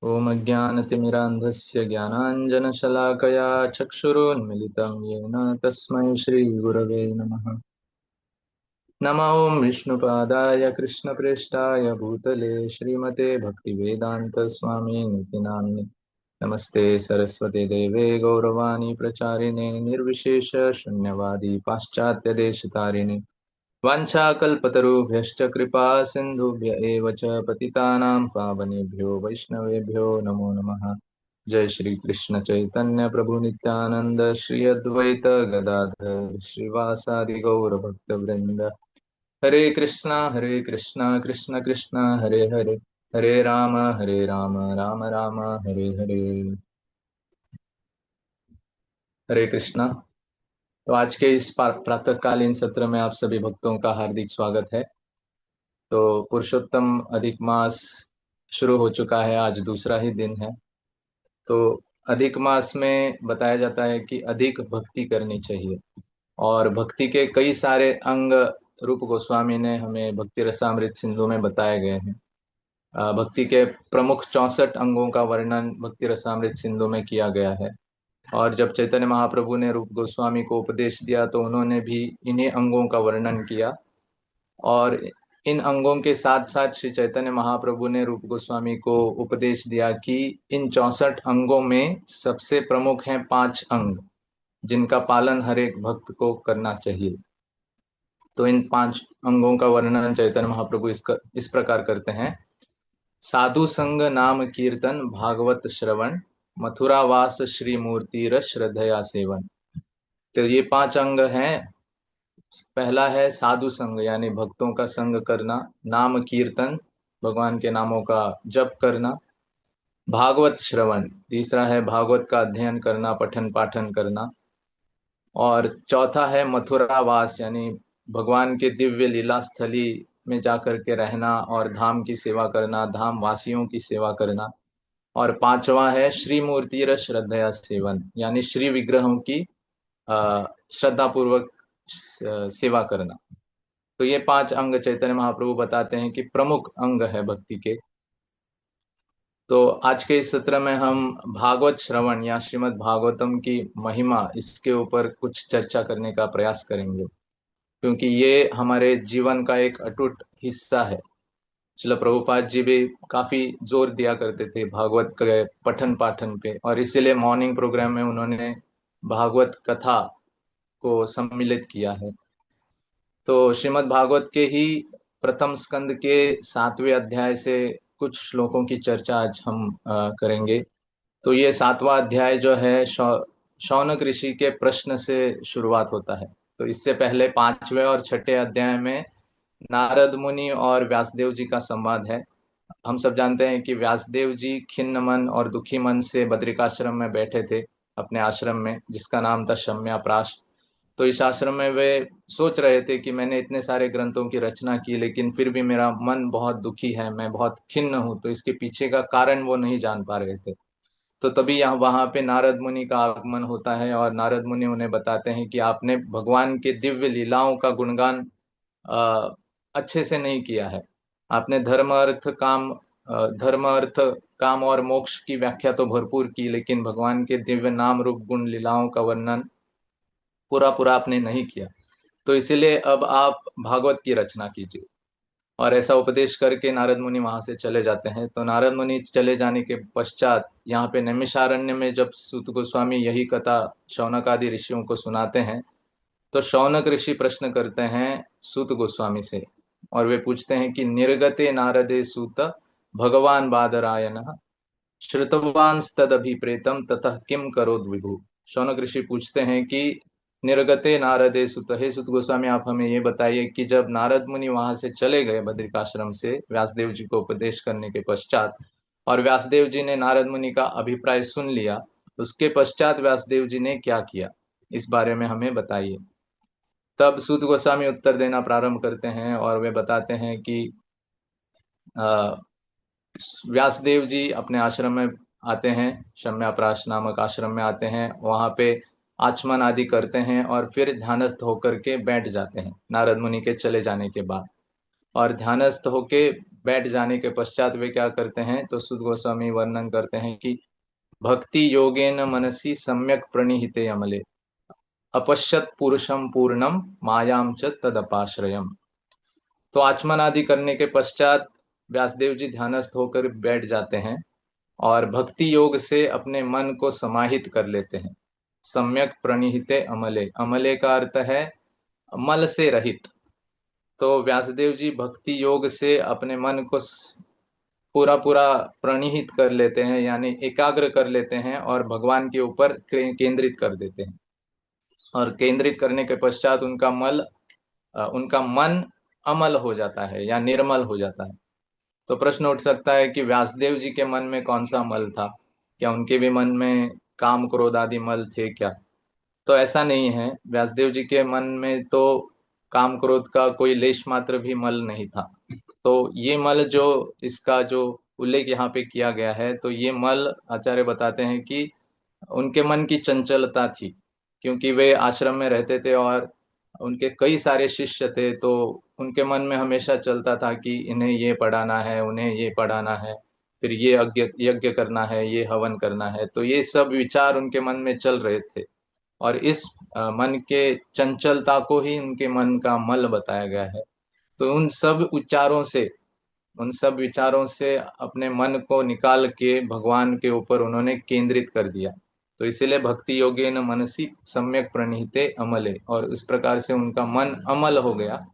ॐ अज्ञानतिमिरान्धस्य ज्ञानाञ्जनशलाकया चक्षुरुन्मिलितं येन तस्मै श्रीगुरवे नमः। नमो ॐ विष्णुपादाय कृष्णप्रेष्ठाय भूतले श्रीमते भक्तिवेदान्तस्वामिनिति नाम्ने नमस्ते सरस्वते देवे गौरवाणी प्रचारिणे निर्विशेष शून्यवादी पाश्चात्यदेशतारिणे वाञ्छाकल्पतरुभ्यश्च कृपा सिन्धुभ्य एव च पतितानां पावनेभ्यो वैष्णवेभ्यो नमो नमः। जय श्री कृष्ण चैतन्य प्रभु नित्यानंद श्री अद्वैत गदाधर श्रीवासादि गौर भक्त वृंद। हरे कृष्णा कृष्ण कृष्ण हरे हरे, हरे राम राम राम हरे हरे। हरे कृष्णा। तो आज के इस प्रातःकालीन सत्र में आप सभी भक्तों का हार्दिक स्वागत है। तो पुरुषोत्तम अधिक मास शुरू हो चुका है, आज दूसरा ही दिन है। तो अधिक मास में बताया जाता है कि अधिक भक्ति करनी चाहिए, और भक्ति के कई सारे अंग रूप गोस्वामी ने हमें भक्ति रसामृत सिंधु में बताए गए हैं। भक्ति के प्रमुख 64 अंगों का वर्णन भक्ति रसामृत सिंधु में किया गया है। और जब चैतन्य महाप्रभु ने रूप गोस्वामी को उपदेश दिया तो उन्होंने भी इन्हीं अंगों का वर्णन किया। और इन अंगों के साथ साथ श्री चैतन्य महाप्रभु ने रूप गोस्वामी को उपदेश दिया कि इन 64 अंगों में सबसे प्रमुख हैं 5 अंग, जिनका पालन हर एक भक्त को करना चाहिए। तो इन 5 अंगों का वर्णन चैतन्य महाप्रभु इस प्रकार करते हैं। साधु संग नाम कीर्तन भागवत श्रवण, मथुरावास श्री मूर्ति रस श्रद्धया सेवन। तो ये 5 अंग हैं। पहला है साधु संग, यानी भक्तों का संग करना। नाम कीर्तन, भगवान के नामों का जप करना। भागवत श्रवण, तीसरा है भागवत का अध्ययन करना, पठन पाठन करना। और चौथा है मथुरावास, यानी भगवान के दिव्य लीला स्थली में जाकर के रहना और धाम की सेवा करना, धाम वासियों की सेवा करना। और पांचवा है श्री मूर्ति र श्रद्धया सेवन, यानी श्री विग्रहों की श्रद्धा पूर्वक सेवा करना। तो ये 5 अंग चैतन्य महाप्रभु बताते हैं कि प्रमुख अंग है भक्ति के। तो आज के इस सत्र में हम भागवत श्रवण या श्रीमद् भागवतम की महिमा, इसके ऊपर कुछ चर्चा करने का प्रयास करेंगे, क्योंकि ये हमारे जीवन का एक अटूट हिस्सा है। श्रील प्रभुपाद जी भी काफी जोर दिया करते थे भागवत के पठन पाठन पे, और इसीलिए मॉर्निंग प्रोग्राम में उन्होंने भागवत कथा को सम्मिलित किया है। तो श्रीमद् भागवत के ही प्रथम स्कंद के 7वें अध्याय से कुछ श्लोकों की चर्चा आज हम करेंगे। तो ये 7वां अध्याय जो है शौनक ऋषि के प्रश्न से शुरुआत होता है। तो इससे पहले 5वें और 6ठे अध्याय में नारद मुनि और व्यासदेव जी का संवाद है। हम सब जानते हैं कि व्यासदेव जी खिन्न मन और दुखी मन से बद्रिकाश्रम में बैठे थे, अपने आश्रम में, जिसका नाम था शम्याप्राश। तो इस आश्रम में वे सोच रहे थे कि मैंने इतने सारे ग्रंथों की रचना की, लेकिन फिर भी मेरा मन बहुत दुखी है, मैं बहुत खिन्न हूँ। तो इसके पीछे का कारण वो नहीं जान पा रहे थे। तो तभी यहाँ वहां पे नारद मुनि का आगमन होता है, और नारद मुनि उन्हें बताते हैं कि आपने भगवान के दिव्य लीलाओं का गुणगान अ, अच्छे से नहीं किया है। आपने धर्म अर्थ काम और मोक्ष की व्याख्या तो भरपूर की, लेकिन भगवान के दिव्य नाम रूप गुण लीलाओं का वर्णन पूरा पूरा आपने नहीं किया। तो इसीलिए अब आप भागवत की रचना कीजिए। और ऐसा उपदेश करके नारद मुनि वहां से चले जाते हैं। तो नारद मुनि चले जाने के पश्चात यहाँ पे नैमिषारण्य में जब सूत गोस्वामी यही कथा शौनक आदि ऋषियों को सुनाते हैं, तो शौनक ऋषि प्रश्न करते हैं सूत गोस्वामी से, और वे पूछते हैं कि निर्गते नारदे सूत भगवान बादरायण श्रुतवान तदभिप्रेतम ततः किम करो विभु। शौनक ऋषि पूछते हैं कि निर्गते नारदे सुत, हे सुत गोस्वामी आप हमें ये बताइए कि जब नारद मुनि वहां से चले गए बद्रिकाश्रम से व्यासदेव जी को उपदेश करने के पश्चात, और व्यासदेव जी ने नारद मुनि का अभिप्राय सुन लिया, उसके पश्चात व्यासदेव जी ने क्या किया, इस बारे में हमें बताइए। तब सूत गोस्वामी उत्तर देना प्रारंभ करते हैं, और वे बताते हैं कि व्यासदेव जी अपने आश्रम में आते हैं, शम्याप्राश नामक आश्रम में आते हैं, वहां पे आचमन आदि करते हैं, और फिर ध्यानस्थ होकर के बैठ जाते हैं नारद मुनि के चले जाने के बाद। और ध्यानस्थ होके बैठ जाने के पश्चात वे क्या करते हैं, तो सुद गोस्वामी वर्णन करते हैं कि भक्ति योगेन मनसि सम्यक प्रणिहिते अमले अपश्यत पुरुषम पूर्णम मायाम च तदपाश्रयम। तो आचमन आदि करने के पश्चात व्यासदेव जी ध्यानस्थ होकर बैठ जाते हैं और भक्ति योग से अपने मन को समाहित कर लेते हैं। सम्यक प्रणिहिते अमले, अमले का अर्थ है मल से रहित। तो व्यासदेव जी भक्ति योग से अपने मन को पूरा पूरा प्रणिहित कर लेते हैं, यानी एकाग्र कर लेते हैं और भगवान के ऊपर केंद्रित कर देते हैं। और केंद्रित करने के पश्चात उनका मन अमल हो जाता है या निर्मल हो जाता है। तो प्रश्न उठ सकता है कि व्यासदेव जी के मन में कौन सा मल था, क्या उनके भी मन में काम क्रोध आदि मल थे क्या? तो ऐसा नहीं है, व्यासदेव जी के मन में तो काम क्रोध का कोई लेश मात्र भी मल नहीं था। तो ये मल जो इसका जो उल्लेख यहाँ पे किया गया है, तो ये मल आचार्य बताते हैं कि उनके मन की चंचलता थी, क्योंकि वे आश्रम में रहते थे और उनके कई सारे शिष्य थे। तो उनके मन में हमेशा चलता था कि इन्हें ये पढ़ाना है, उन्हें ये पढ़ाना है, फिर ये यज्ञ यज्ञ करना है, ये हवन करना है। तो ये सब विचार उनके मन में चल रहे थे और इस मन के चंचलता को ही उनके मन का मल बताया गया है। तो उन सब विचारों से अपने मन को निकाल के भगवान के ऊपर उन्होंने केंद्रित कर दिया। तो इसीलिए भक्ति योगेन मनसि सम्यक प्रणीहिते अमले, और इस प्रकार से उनका मन अमल हो गया।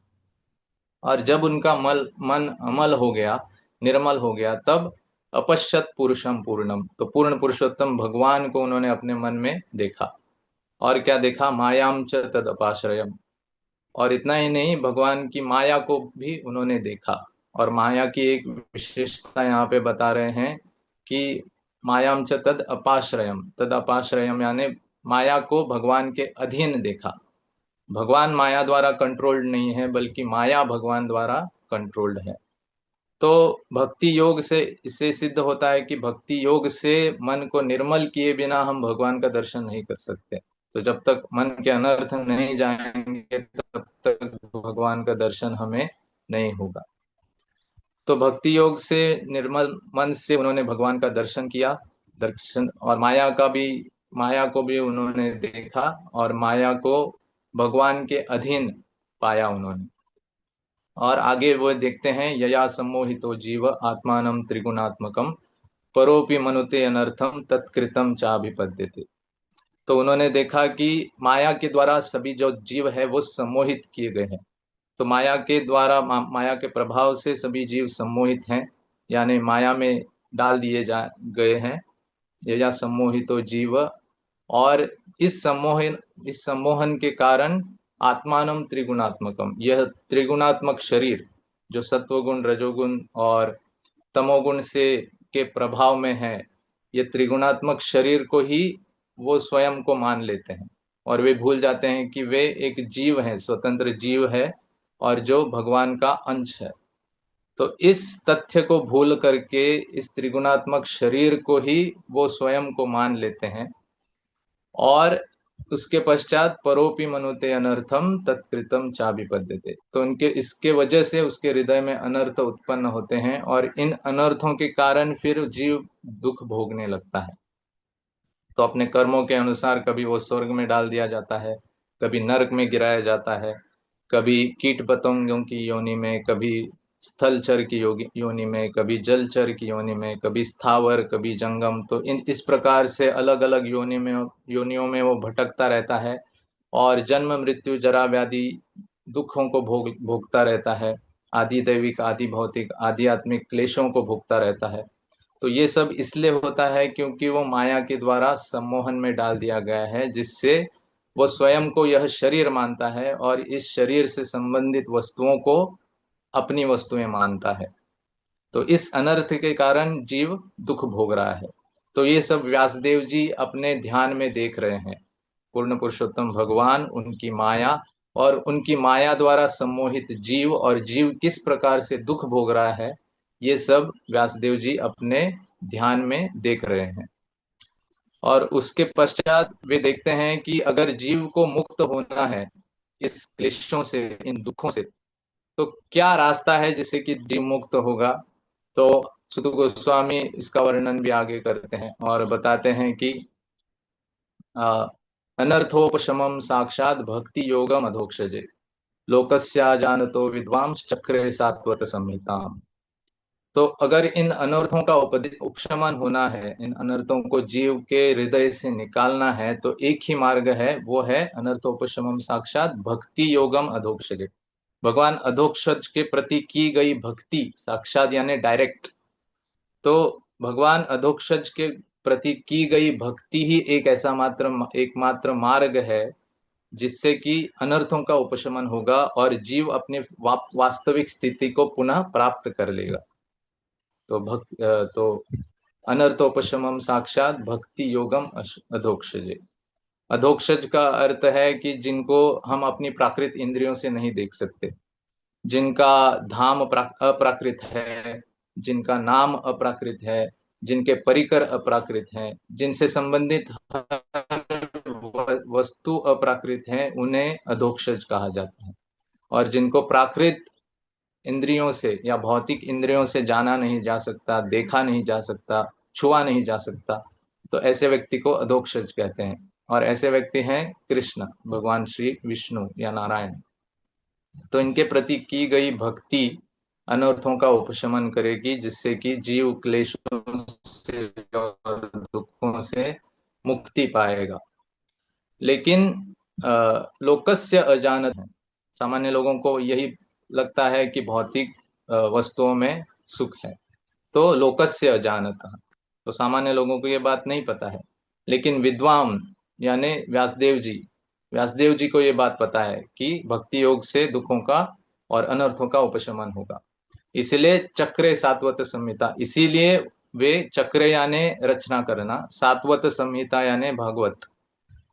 और जब उनका मन अमल हो गया, निर्मल हो गया, तब अपश्यत पुरुषम पूर्णम, तो पूर्ण पुरुषोत्तम भगवान को उन्होंने अपने मन में देखा। और क्या देखा? मायाम च तद अपाश्रयम। और इतना ही नहीं, भगवान की माया को भी उन्होंने देखा। और माया की एक विशेषता यहाँ पे बता रहे हैं कि मायाम च तद अपाश्रयम यानी माया को भगवान के अधीन देखा। भगवान माया द्वारा कंट्रोल्ड नहीं है, बल्कि माया भगवान द्वारा कंट्रोल्ड है। तो भक्ति योग से इससे सिद्ध होता है कि भक्ति योग से मन को निर्मल किए बिना हम भगवान का दर्शन नहीं कर सकते। तो जब तक मन के अनर्थ नहीं जाएंगे, तब तक भगवान का दर्शन हमें नहीं होगा। तो भक्ति योग से निर्मल मन से उन्होंने भगवान का दर्शन किया, दर्शन, और माया को भी उन्होंने देखा और माया को भगवान के अधीन पाया उन्होंने। और आगे वो देखते हैं, यया सम्मोहितो जीव आत्मानं त्रिगुणात्मकम परोपि मनुते अनर्थम तत्कृतम चाभिपद्यते। तो उन्होंने देखा कि माया के द्वारा सभी जो जीव है वो सम्मोहित किए गए हैं। तो माया के द्वारा माया के प्रभाव से सभी जीव सम्मोहित हैं, यानी माया में डाल दिए जा गए हैं। यया सम्मोहितो जीव, और इस सम्मोहन के कारण आत्मानम त्रिगुणात्मकम, यह त्रिगुणात्मक शरीर जो सत्वगुण, रजोगुण और तमोगुण से के प्रभाव में है, ये त्रिगुणात्मक शरीर को ही वो स्वयं को मान लेते हैं। और वे भूल जाते हैं कि वे एक जीव है, स्वतंत्र जीव है, और जो भगवान का अंश है। तो इस तथ्य को भूल करके इस त्रिगुणात्मक शरीर को ही वो स्वयं को मान लेते हैं। और उसके पश्चात परोपि मनुते अनर्थम तत्कृतम चाभिपद्यते, तो उनके इसके वजह से उसके हृदय में अनर्थ उत्पन्न होते हैं और इन अनर्थों के कारण फिर जीव दुख भोगने लगता है। तो अपने कर्मों के अनुसार कभी वो स्वर्ग में डाल दिया जाता है, कभी नरक में गिराया जाता है, कभी कीट पतंगों की योनि में, कभी स्थलचर की योनि में, कभी जलचर की योनि में, कभी स्थावर, कभी जंगम। तो इस प्रकार से अलग अलग योनियों में वो भटकता रहता है और जन्म मृत्यु जरा व्याधि दुखों को भोगता रहता है। आदि दैविक, आदि भौतिक, आध्यात्मिक क्लेशों को भोगता रहता है। तो ये सब इसलिए होता है क्योंकि वो माया के द्वारा सम्मोहन में डाल दिया गया है, जिससे वो स्वयं को यह शरीर मानता है और इस शरीर से संबंधित वस्तुओं को अपनी वस्तुएं मानता है। तो इस अनर्थ के कारण जीव दुख भोग रहा है। तो ये सब व्यासदेव जी अपने ध्यान में देख रहे हैं, पूर्ण पुरुषोत्तम भगवान, उनकी माया और उनकी माया द्वारा सम्मोहित जीव, और जीव किस प्रकार से दुख भोग रहा है, ये सब व्यासदेव जी अपने ध्यान में देख रहे हैं। और उसके पश्चात वे देखते हैं कि अगर जीव को मुक्त होना है इस क्लेशों से, इन दुखों से, तो क्या रास्ता है जिससे कि जीव मुक्त होगा? तो सुत गोस्वामी इसका वर्णन भी आगे करते हैं और बताते हैं कि आ, अनर्थोपशमम साक्षात भक्ति योगम अधोक्षजे, लोकस्या जानतो विद्वांस चक्रे सात्वत संहिताम। तो अगर इन अनर्थों का उपशमन होना है, इन अनर्थों को जीव के हृदय से निकालना है, तो एक ही मार्ग है, वो है अनर्थोपशमम साक्षात भक्ति योगम अधोक्षजे। भगवान अधोक्षज के प्रति की गई भक्ति, साक्षात यानी डायरेक्ट। तो भगवान अधोक्षज के प्रति की गई भक्ति ही एक ऐसा एकमात्र मार्ग है जिससे कि अनर्थों का उपशमन होगा और जीव अपने वास्तविक स्थिति को पुनः प्राप्त कर लेगा। तो अनर्थोपशमम साक्षात भक्ति योगम अधोक्षजे। अधोक्षज का अर्थ है कि जिनको हम अपनी प्राकृत इंद्रियों से नहीं देख सकते, जिनका धाम अप्राकृत है, जिनका नाम अप्राकृत है, जिनके परिकर अप्राकृत हैं, जिनसे संबंधित हर वस्तु अप्राकृत है, उन्हें अधोक्षज कहा जाता है। और जिनको प्राकृत इंद्रियों से या भौतिक इंद्रियों से जाना नहीं जा सकता, देखा नहीं जा सकता, छुआ नहीं जा सकता, तो ऐसे व्यक्ति को अधोक्षज कहते हैं। और ऐसे व्यक्ति हैं कृष्ण, भगवान श्री विष्णु या नारायण। तो इनके प्रति की गई भक्ति अनर्थों का उपशमन करेगी, जिससे कि जीव क्लेशों से और दुखों से मुक्ति पाएगा। लेकिन लोकस्य अजानत है, सामान्य लोगों को यही लगता है कि भौतिक वस्तुओं में सुख है। तो लोकस्य अजानत, तो सामान्य लोगों को ये बात नहीं पता है। लेकिन विद्वान यानी व्यासदेव जी को ये बात पता है कि भक्ति योग से दुखों का और अनर्थों का उपशमन होगा। इसलिए चक्रे सात्वत संहिता, इसीलिए वे चक्र यानी रचना करना, सात्वत संहिता यानी भागवत।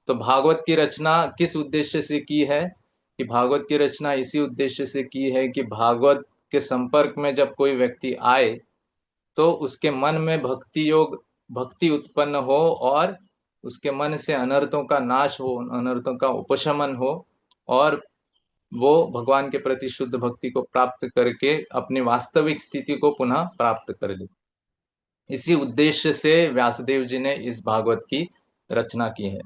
तो भागवत की रचना किस उद्देश्य से की है? कि भागवत की रचना इसी उद्देश्य से की है कि भागवत के संपर्क में जब कोई व्यक्ति आए तो उसके मन में भक्ति उत्पन्न हो और उसके मन से अनर्थों का नाश हो, अनर्थों का उपशमन हो, और वो भगवान के प्रति शुद्ध भक्ति को प्राप्त करके अपनी वास्तविक स्थिति को पुनः प्राप्त कर ले। इसी उद्देश्य से व्यासदेव जी ने इस भागवत की रचना की है।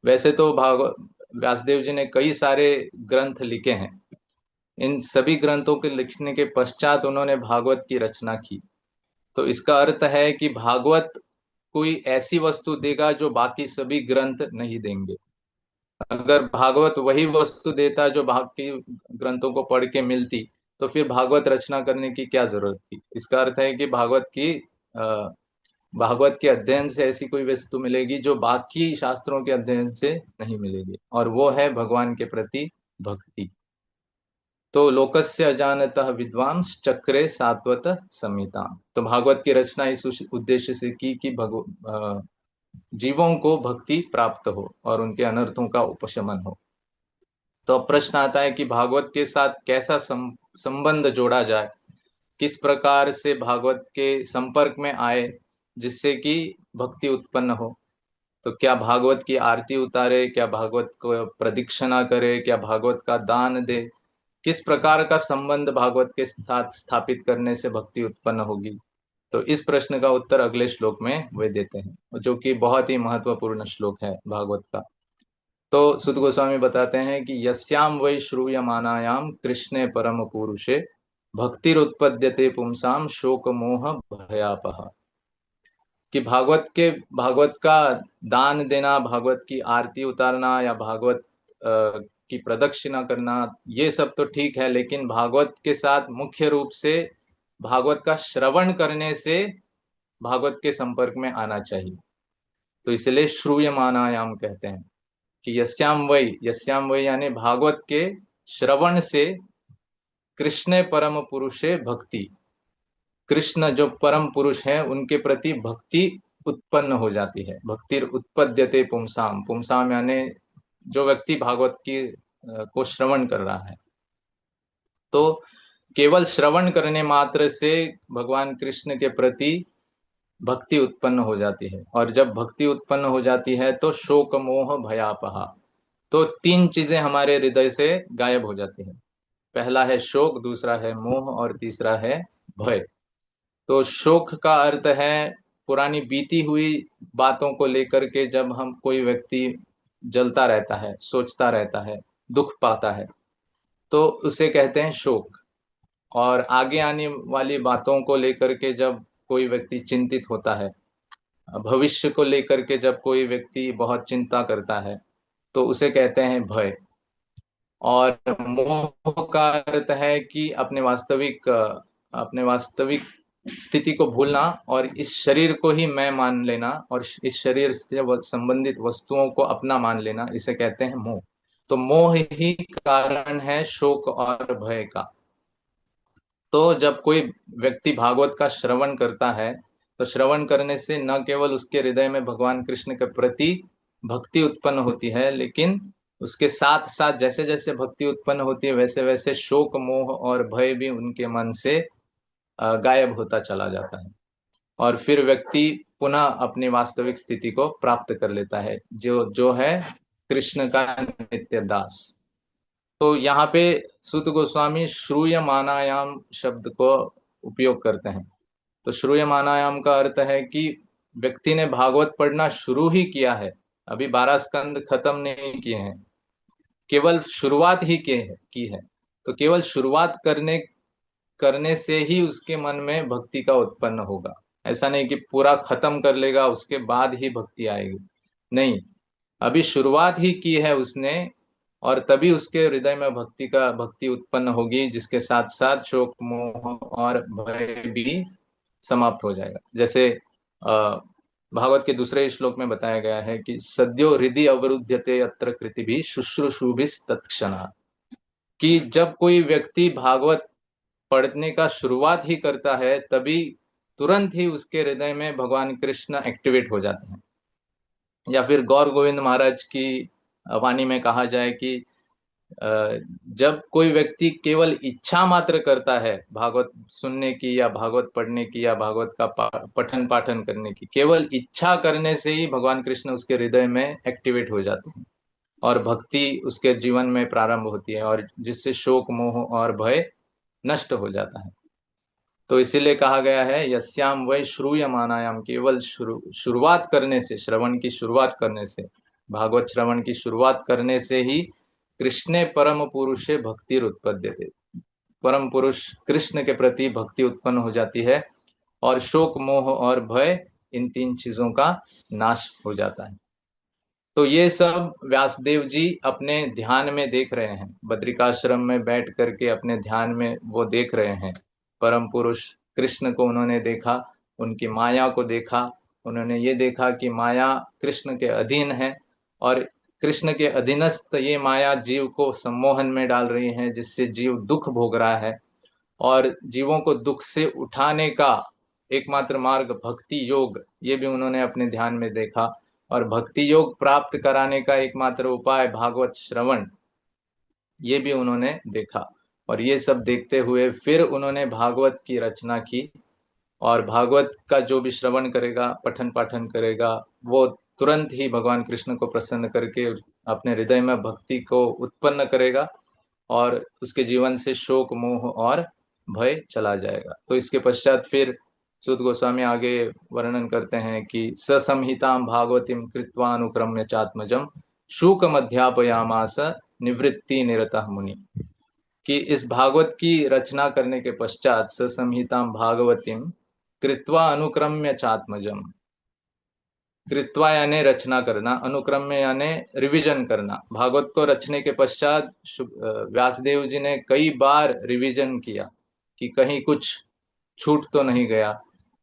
वैसे तो भागवत व्यासदेव जी ने कई सारे ग्रंथ लिखे हैं। इन सभी ग्रंथों के लिखने के पश्चात उन्होंने भागवत की रचना की। तो इसका अर्थ है कि भागवत कोई ऐसी वस्तु देगा जो बाकी सभी ग्रंथ नहीं देंगे। अगर भागवत वही वस्तु देता जो बाकी ग्रंथों को पढ़ के मिलती, तो फिर भागवत रचना करने की क्या जरूरत थी? इसका अर्थ है कि भागवत के अध्ययन से ऐसी कोई वस्तु मिलेगी जो बाकी शास्त्रों के अध्ययन से नहीं मिलेगी, और वो है भगवान के प्रति भक्ति। तो लोकस्य अजानतः विद्वांस चक्रे सात्वत संहिता। तो भागवत की रचना इस उद्देश्य से की कि जीवों को भक्ति प्राप्त हो और उनके अनर्थों का उपशमन हो। तो अब प्रश्न आता है कि भागवत के साथ कैसा संबंध जोड़ा जाए, किस प्रकार से भागवत के संपर्क में आए जिससे कि भक्ति उत्पन्न हो। तो क्या भागवत की आरती उतारे, क्या भागवत को प्रदक्षिणा करे, क्या भागवत का दान दे, किस प्रकार का संबंध भागवत के साथ स्थापित करने से भक्ति उत्पन्न होगी? तो इस प्रश्न का उत्तर अगले श्लोक में वे देते हैं, जो कि बहुत ही महत्वपूर्ण श्लोक है भागवत का। तो सुत गोस्वामी बताते हैं कि यस्याम वै श्रूयमानायाम कृष्णे परम पुरुषे भक्तिरुत्पद्यते पुंसाम शोक मोह भयापह। कि भागवत का दान देना, भागवत की आरती उतारना या भागवत की प्रदक्षिणा करना, ये सब तो ठीक है, लेकिन भागवत के साथ मुख्य रूप से भागवत का श्रवण करने से भागवत के संपर्क में आना चाहिए। तो इसलिए श्रूयमानायाम कहते हैं कि यस्याम वै यानी भागवत के श्रवण से कृष्ण परम पुरुषे भक्ति, कृष्ण जो परम पुरुष हैं उनके प्रति भक्ति उत्पन्न हो जाती है। भक्ति उत्पद्यते पुंसाम, पुंसाम यानी जो व्यक्ति भागवत की को श्रवण कर रहा है। तो केवल श्रवण करने मात्र से भगवान कृष्ण के प्रति भक्ति उत्पन्न हो जाती है, और जब भक्ति उत्पन्न हो जाती है तो शोक मोह भयापहा, तो तीन चीजें हमारे हृदय से गायब हो जाती हैं। पहला है शोक, दूसरा है मोह और तीसरा है भय। तो शोक का अर्थ है पुरानी बीती हुई बातों को लेकर के जब हम कोई व्यक्ति जलता रहता है, सोचता रहता है, दुख पाता है, तो उसे कहते हैं शोक। और आगे आने वाली बातों को लेकर के जब कोई व्यक्ति चिंतित होता है, भविष्य को लेकर के जब कोई व्यक्ति बहुत चिंता करता है, तो उसे कहते हैं भय। और मोह का अर्थ है कि अपने वास्तविक स्थिति को भूलना और इस शरीर को ही मैं मान लेना और इस शरीर से संबंधित वस्तुओं को अपना मान लेना, इसे कहते हैं मोह। तो मोह ही कारण है शोक और भय का। तो जब कोई व्यक्ति भागवत का श्रवण करता है, तो श्रवण करने से न केवल उसके हृदय में भगवान कृष्ण के प्रति भक्ति उत्पन्न होती है, लेकिन उसके साथ साथ जैसे जैसे भक्ति उत्पन्न होती है, वैसे वैसे शोक मोह और भय भी उनके मन से गायब होता चला जाता है। और फिर व्यक्ति पुनः अपनी वास्तविक स्थिति को प्राप्त कर लेता है, जो जो है कृष्ण का नित्य दास। तो यहाँ पे सूत गोस्वामी श्रूयमानायाम शब्द को उपयोग करते हैं। तो श्रूयमानायाम का अर्थ है कि व्यक्ति ने भागवत पढ़ना शुरू ही किया है, अभी 12 स्कंद खत्म नहीं किए हैं, केवल शुरुआत ही की है। तो केवल शुरुआत करने करने से ही उसके मन में भक्ति का उत्पन्न होगा। ऐसा नहीं कि पूरा खत्म कर लेगा उसके बाद ही भक्ति आएगी, नहीं, अभी शुरुआत ही की है उसने, और तभी उसके हृदय में भक्ति उत्पन्न होगी, जिसके साथ साथ शोक मोह और भय भी समाप्त हो जाएगा। जैसे भागवत के दूसरे श्लोक में बताया गया है कि सद्यो हृदय अवरुध्यते अत्र कृति भी शुश्रूषुभिः तत्क्षणात्, कि जब कोई व्यक्ति भागवत पढ़ने का शुरुआत ही करता है, तभी तुरंत ही उसके हृदय में भगवान कृष्ण एक्टिवेट हो जाते हैं। या फिर गौर गोविंद महाराज की वाणी में कहा जाए कि जब कोई व्यक्ति केवल इच्छा मात्र करता है भागवत सुनने की या भागवत पढ़ने की या भागवत का पठन पाठन करने की, केवल इच्छा करने से ही भगवान कृष्ण उसके हृदय में एक्टिवेट हो जाते हैं और भक्ति उसके जीवन में प्रारंभ होती है, और जिससे शोक मोह और भय नष्ट हो जाता है। तो इसीलिए कहा गया है यस्याम वै श्रूयमानायाम, केवल शुरुआत करने से, श्रवण की शुरुआत करने से, भागवत श्रवण की शुरुआत करने से ही कृष्णे परम पुरुषे भक्ति उत्पद्यते, परम पुरुष कृष्ण के प्रति भक्ति उत्पन्न हो जाती है, और शोक मोह और भय, इन तीन चीजों का नाश हो जाता है। तो ये सब व्यासदेव जी अपने ध्यान में देख रहे हैं, बद्रिकाश्रम में बैठ करके अपने ध्यान में वो देख रहे हैं। परम पुरुष कृष्ण को उन्होंने देखा, उनकी माया को देखा, उन्होंने ये देखा कि माया कृष्ण के अधीन है, और कृष्ण के अधीनस्थ ये माया जीव को सम्मोहन में डाल रही है, जिससे जीव दुख भोग रहा है। और जीवों को दुख से उठाने का एकमात्र मार्ग भक्ति योग, ये भी उन्होंने अपने ध्यान में देखा। और भक्ति योग प्राप्त कराने का एकमात्र उपाय भागवत श्रवण, ये भी उन्होंने देखा। और ये सब देखते हुए फिर उन्होंने भागवत की रचना की, और भागवत का जो भी श्रवण करेगा, पठन पाठन करेगा, वो तुरंत ही भगवान कृष्ण को प्रसन्न करके अपने हृदय में भक्ति को उत्पन्न करेगा, और उसके जीवन से शोक मोह और भय चला जाएगा। तो इसके पश्चात फिर सूत गोस्वामी आगे वर्णन करते हैं कि ससंहितां भागवतीं कृत्वा अनुक्रम्य चात्मजम शूकमध्यापयामास निवृत्ति निरतः मुनि, कि इस भागवत की रचना करने के पश्चात ससंहितां भागवतीं कृत्वा अनुक्रम्य चात्मजम, कृत्वा यानी रचना करना, अनुक्रम्य यानी रिवीजन करना। भागवत को रचने के पश्चात व्यासदेव जी ने कई बार रिवीजन किया कि कहीं कुछ छूट तो नहीं गया,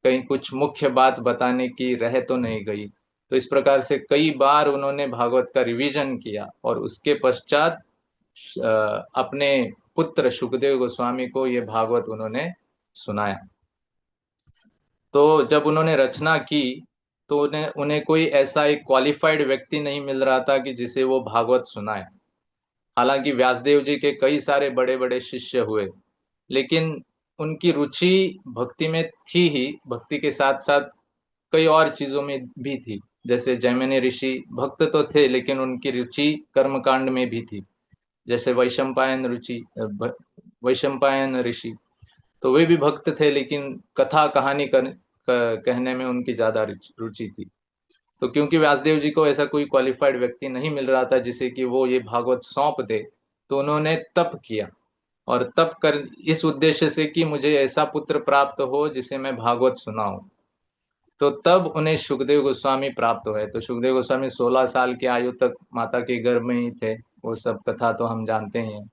कहीं कुछ मुख्य बात बताने की रह तो नहीं गई। तो इस प्रकार से कई बार उन्होंने भागवत का रिवीजन किया, और उसके पश्चात अपने पुत्र सुखदेव गोस्वामी को ये भागवत उन्होंने सुनाया। तो जब उन्होंने रचना की, तो उन्हें उन्हें कोई ऐसा एक क्वालिफाइड व्यक्ति नहीं मिल रहा था कि जिसे वो भागवत सुनाए। हालांकि व्यासदेव जी के कई सारे बड़े बड़े शिष्य हुए, लेकिन उनकी रुचि भक्ति में थी ही, भक्ति के साथ साथ कई और चीजों में भी थी। जैसे जैमिनी ऋषि भक्त तो थे, लेकिन उनकी रुचि कर्मकांड में भी थी। जैसे वैशंपायन वैशंपायन ऋषि, तो वे भी भक्त थे, लेकिन कथा कहानी कहने में उनकी ज्यादा रुचि थी। तो क्योंकि व्यासदेव जी को ऐसा कोई क्वालिफाइड व्यक्ति नहीं मिल रहा था जिसे कि वो ये भागवत सौंप दे, तो उन्होंने तप किया। और तप कर इस उद्देश्य से कि मुझे ऐसा पुत्र प्राप्त हो जिसे मैं भागवत सुनाऊं। तो तब उन्हें सुखदेव गोस्वामी प्राप्त हुए। तो सुखदेव गोस्वामी 16 साल की आयु तक माता के गर्भ में ही थे। वो सब कथा तो हम जानते ही हैं।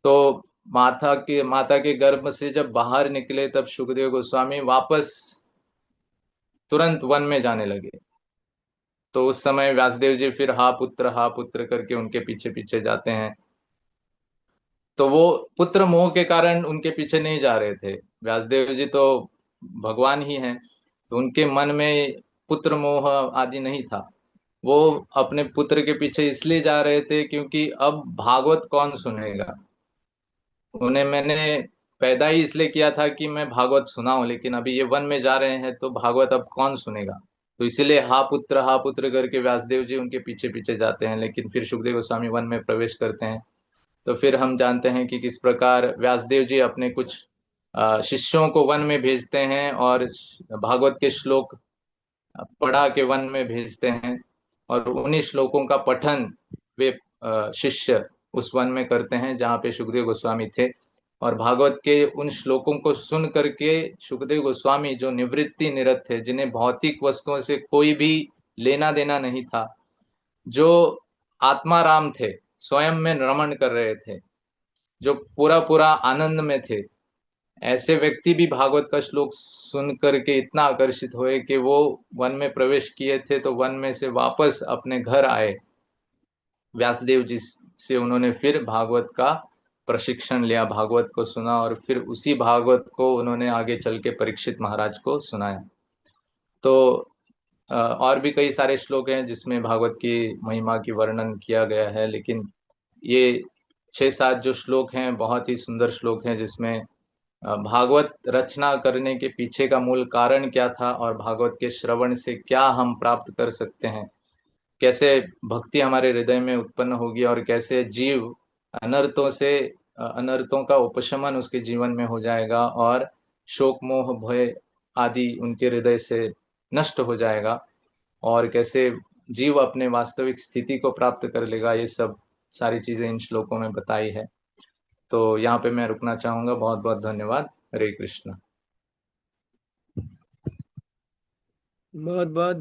तो माता के गर्भ से जब बाहर निकले, तब सुखदेव गोस्वामी वापस तुरंत वन में जाने लगे। तो उस समय व्यासदेव जी फिर हा पुत्र करके उनके पीछे पीछे जाते हैं। तो वो पुत्र मोह के कारण उनके पीछे नहीं जा रहे थे। व्यासदेव जी तो भगवान ही हैं, तो उनके मन में पुत्र मोह आदि नहीं था। वो अपने पुत्र के पीछे इसलिए जा रहे थे क्योंकि अब भागवत कौन सुनेगा। उन्हें मैंने पैदा ही इसलिए किया था कि मैं भागवत सुनाऊं, लेकिन अभी ये वन में जा रहे हैं तो भागवत अब कौन सुनेगा। तो इसीलिए हा पुत्र करके व्यासदेव जी उनके पीछे पीछे जाते हैं। लेकिन फिर सुखदेव गोस्वामी वन में प्रवेश करते हैं। तो फिर हम जानते हैं कि किस प्रकार व्यासदेव जी अपने कुछ शिष्यों को वन में भेजते हैं और भागवत के श्लोक पढ़ा के वन में भेजते हैं। और उन्हीं श्लोकों का पठन वे शिष्य उस वन में करते हैं जहाँ पे सुखदेव गोस्वामी थे। और भागवत के उन श्लोकों को सुन करके सुखदेव गोस्वामी, जो निवृत्ति निरत थे, जिन्हें भौतिक वस्तुओं से कोई भी लेना देना नहीं था, जो आत्माराम थे, स्वयं में रमण कर रहे थे, जो पूरा पूरा आनंद में थे, ऐसे व्यक्ति भी भागवत का श्लोक सुन करके इतना आकर्षित हुए कि वो वन में प्रवेश किए थे तो वन में से वापस अपने घर आए। व्यासदेव जी से उन्होंने फिर भागवत का प्रशिक्षण लिया, भागवत को सुना, और फिर उसी भागवत को उन्होंने आगे चल के परीक्षित महाराज को सुनाया। तो और भी कई सारे श्लोक हैं जिसमें भागवत की महिमा की वर्णन किया गया है, लेकिन ये 6-7 जो श्लोक हैं बहुत ही सुंदर श्लोक हैं, जिसमें भागवत रचना करने के पीछे का मूल कारण क्या था और भागवत के श्रवण से क्या हम प्राप्त कर सकते हैं, कैसे भक्ति हमारे हृदय में उत्पन्न होगी, और कैसे जीव अनर्थों से अनर्थों का उपशमन उसके जीवन में हो जाएगा, और शोक मोह भय आदि उनके हृदय से नष्ट हो जाएगा, और कैसे जीव अपने वास्तविक स्थिति को प्राप्त कर लेगा। ये सब सारी चीजें इन श्लोकों में बताई है। तो यहाँ पे मैं रुकना चाहूंगा। बहुत बहुत धन्यवाद। हरे कृष्ण। बहुत बहुत